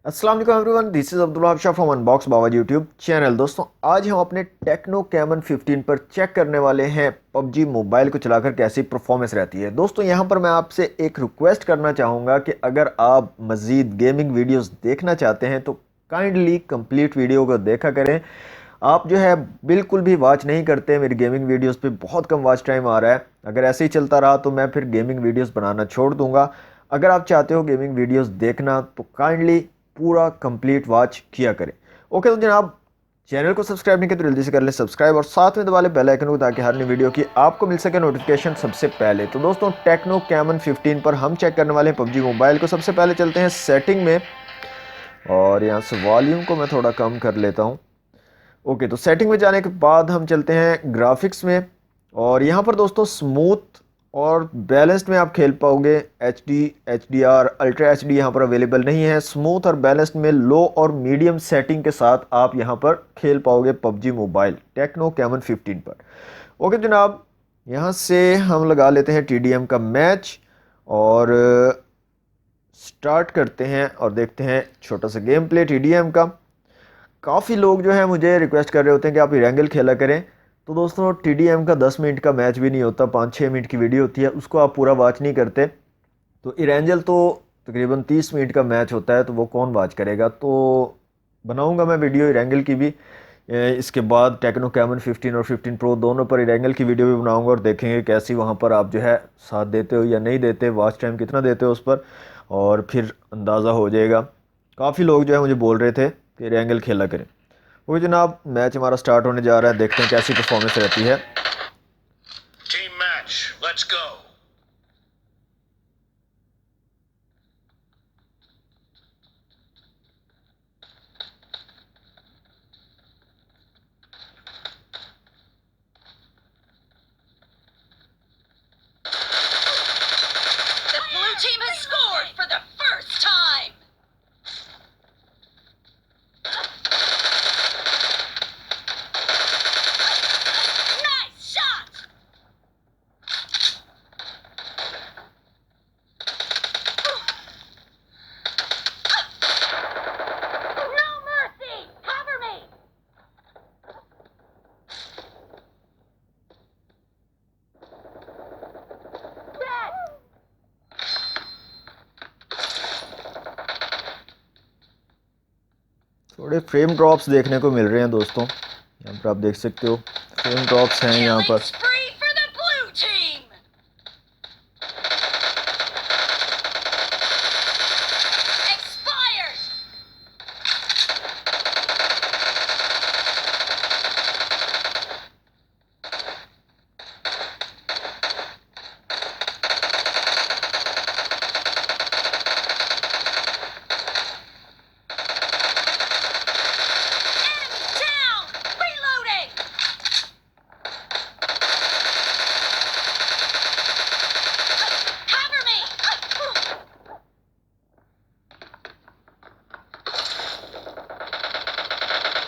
अस्सलाम वालेकुम everyone, this is Abdul Wahab Shah from unbox Baba YouTube channel. दोस्तों, आज हम अपने टेक्नो कैमन 15 पर चेक करने वाले हैं पबजी मोबाइल को चलाकर कैसी परफॉर्मेंस रहती है। दोस्तों, यहाँ पर मैं आपसे एक रिक्वेस्ट करना चाहूँगा कि अगर आप मज़ीद गेमिंग वीडियोस देखना चाहते हैं तो काइंडली कंप्लीट वीडियो को देखा करें। आप जो है बिल्कुल भी वॉच नहीं करते, मेरी गेमिंग वीडियोस पे बहुत कम वॉच टाइम आ रहा है। अगर ऐसे ही चलता रहा तो मैं फिर गेमिंग वीडियोस बनाना छोड़ दूंगा। अगर आप चाहते हो गेमिंग वीडियोस देखना तो काइंडली पूरा कंप्लीट वॉच किया करें। ओके तो जनाब, चैनल को सब्सक्राइब नहीं किया तो जल्दी से कर ले सब्सक्राइब और साथ में दबा ले बेल आइकन को ताकि हर नई वीडियो की आपको मिल सके नोटिफिकेशन सबसे पहले। तो दोस्तों, टेक्नो कैमन 15 पर हम चेक करने वाले हैं पबजी मोबाइल को। सबसे पहले चलते हैं सेटिंग में और यहाँ से वॉल्यूम को मैं थोड़ा कम कर लेता हूँ। ओके, तो सेटिंग में जाने के बाद हम चलते हैं ग्राफिक्स में और यहाँ पर दोस्तों स्मूथ और बैलेंस्ड में आप खेल पाओगे। H D, H D R, ultra H D यहाँ पर अवेलेबल नहीं है। स्मूथ और बैलेंस्ड में लो और मीडियम सेटिंग के साथ आप यहाँ पर खेल पाओगे पबजी मोबाइल टेक्नो कैमन 15 पर। ओके जनाब, यहाँ से हम लगा लेते हैं टीडीएम का मैच और स्टार्ट करते हैं और देखते हैं छोटा सा गेम प्ले टीडीएम का। काफ़ी लोग जो है मुझे रिक्वेस्ट कर रहे होते हैं कि आप इरेंगल खेला करें। तो दोस्तों, टीडीएम का 10 मिनट का मैच भी नहीं होता, 5-6 मिनट की वीडियो होती है, उसको आप पूरा वॉच नहीं करते। तो इरेंजल तो तकरीबन 30 मिनट का मैच होता है, तो वो कौन वॉच करेगा। तो बनाऊंगा मैं वीडियो इरेंगल की भी। इसके बाद टेक्नो कैमन 15 और 15 प्रो दोनों पर इरेंगल की वीडियो भी बनाऊंगा और देखेंगे कैसी वहाँ पर आप जो है साथ देते हो या नहीं देते, वॉच टाइम कितना देते हो उस पर, और फिर अंदाज़ा हो जाएगा। काफ़ी लोग जो है मुझे बोल रहे थे कि इरेंगल खेला करें। वो जनाब, मैच हमारा स्टार्ट होने जा रहा है, देखते हैं कैसी परफॉर्मेंस रहती है। Team match, let's go. The blue team has scored for the first time! Nice shot! No mercy! Cover me! Dead! थोड़े फ्रेम ड्रॉप्स देखने को मिल रहे हैं दोस्तों, यहाँ पर आप देख सकते हो फ्रेम ड्रॉप्स हैं यहाँ Killing पर। spree for the blue team! Expired! Enemy down! Reloading! Cover me!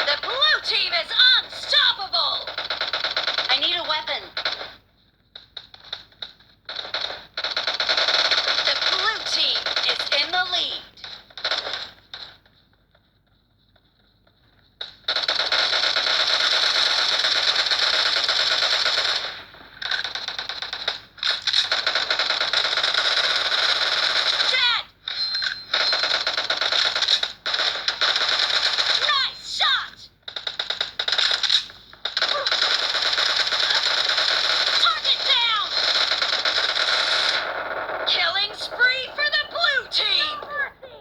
The blue team is unstoppable! I need a weapon. The blue team is in the lead. Dead! Nice shot! Target down! Killing spree for the blue team! No mercy!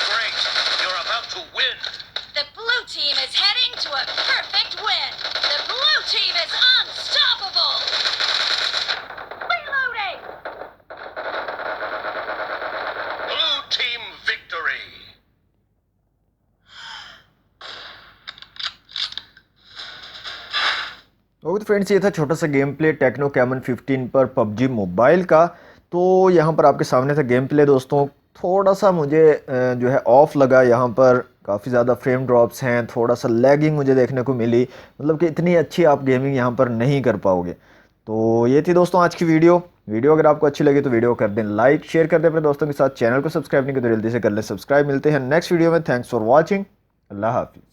Great, you're about to win. The blue team is heading to a perfect win! The blue team is unstoppable! Reloading! Blue team victory. Okay तो friends, ये था छोटा सा game play techno caiman 15 पर PUBG mobile का। तो यहाँ पर आपके सामने था गेम प्ले दोस्तों। थोड़ा सा मुझे जो है ऑफ लगा, यहाँ पर काफ़ी ज़्यादा फ्रेम ड्रॉप्स हैं, थोड़ा सा लैगिंग मुझे देखने को मिली, मतलब कि इतनी अच्छी आप गेमिंग यहाँ पर नहीं कर पाओगे। तो ये थी दोस्तों आज की वीडियो अगर आपको अच्छी लगी तो वीडियो कर दें लाइक, शेयर कर दें अपने दोस्तों के साथ। चैनल को सब्सक्राइब नहीं किया तो जल्दी से कर लें सब्सक्राइब। मिलते हैं नेक्स्ट वीडियो में। Thanks for watching. अल्लाह हाफिज़।